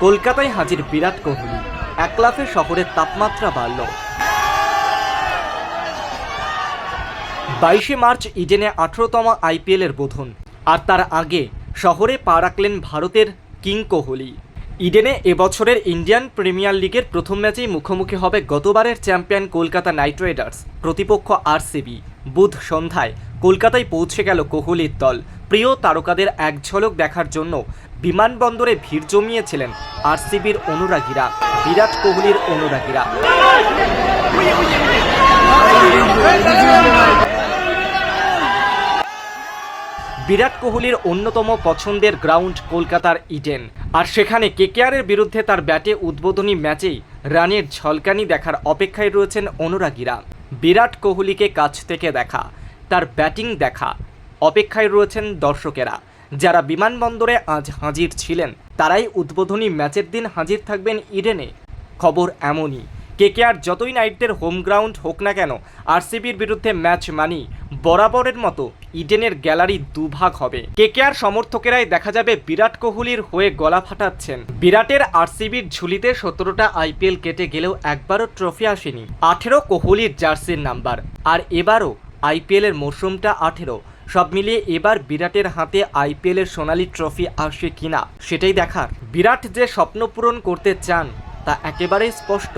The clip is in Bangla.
কলকাতায় হাজির বিরাট কোহলি, একলাফে শহরের তাপমাত্রা বাড়ল। 22শে মার্চ ইডেনে 18তম আইপিএলের বোধন, আর তার আগে শহরে পা রাখলেন ভারতের কিং কোহলি। ইডেনে এবছরের ইন্ডিয়ান প্রিমিয়ার লিগের প্রথম ম্যাচেই মুখোমুখি হবে গতবারের চ্যাম্পিয়ন কলকাতা নাইট রাইডার্স, প্রতিপক্ষ আরসিবি। বুধ সন্ধ্যায় কলকাতায় পৌঁছে গেল কোহলির দল। প্রিয় তারকাদের এক ঝলক দেখার জন্য বিমানবন্দরে ভিড় জমিয়েছিলেন আরসিবির অনুরাগীরা, বিরাট কোহলির অনুরাগীরা। বিরাট কোহলির অন্যতম পছন্দের গ্রাউন্ড কলকাতার ইডেন, আর সেখানে কেকেআরের বিরুদ্ধে তার ব্যাটে উদ্বোধনী ম্যাচেই রানের ঝলকানি দেখার অপেক্ষায় রয়েছেন অনুরাগীরা। বিরাট কোহলিকে কাছ থেকে দেখা, তার ব্যাটিং দেখা অপেক্ষায় রয়েছেন দর্শকেরা। যারা বিমানবন্দরে আজ হাজির ছিলেন তারাই উদ্বোধনী ম্যাচের দিন হাজির থাকবেন ইডেনে। খবর এমনই, কেকেআর যতই নাইটদের হোম গ্রাউন্ড হোক না কেন, আরসিবির বিরুদ্ধে ম্যাচ মানি বরাবরের মতো ইডেনের গ্যালারি দুভাগ হবে। কেকেআর সমর্থকেরাই দেখা যাবে বিরাট কোহলির হয়ে গলা ফাটাচ্ছেন। বিরাটের আরসিবির ঝুলিতে 17টা আইপিএল কেটে গেলেও একবারও ট্রফি আসেনি। 18 কোহলির জার্সির নাম্বার, আর এবারও আইপিএলের মরশুমটা 18। সব মিলিয়ে এবার বিরাটের হাতে আইপিএলের সোনালি ট্রফি আসে কিনা সেটাই দেখার। বিরাট যে স্বপ্ন পূরণ করতে চান তা একেবারেই স্পষ্ট।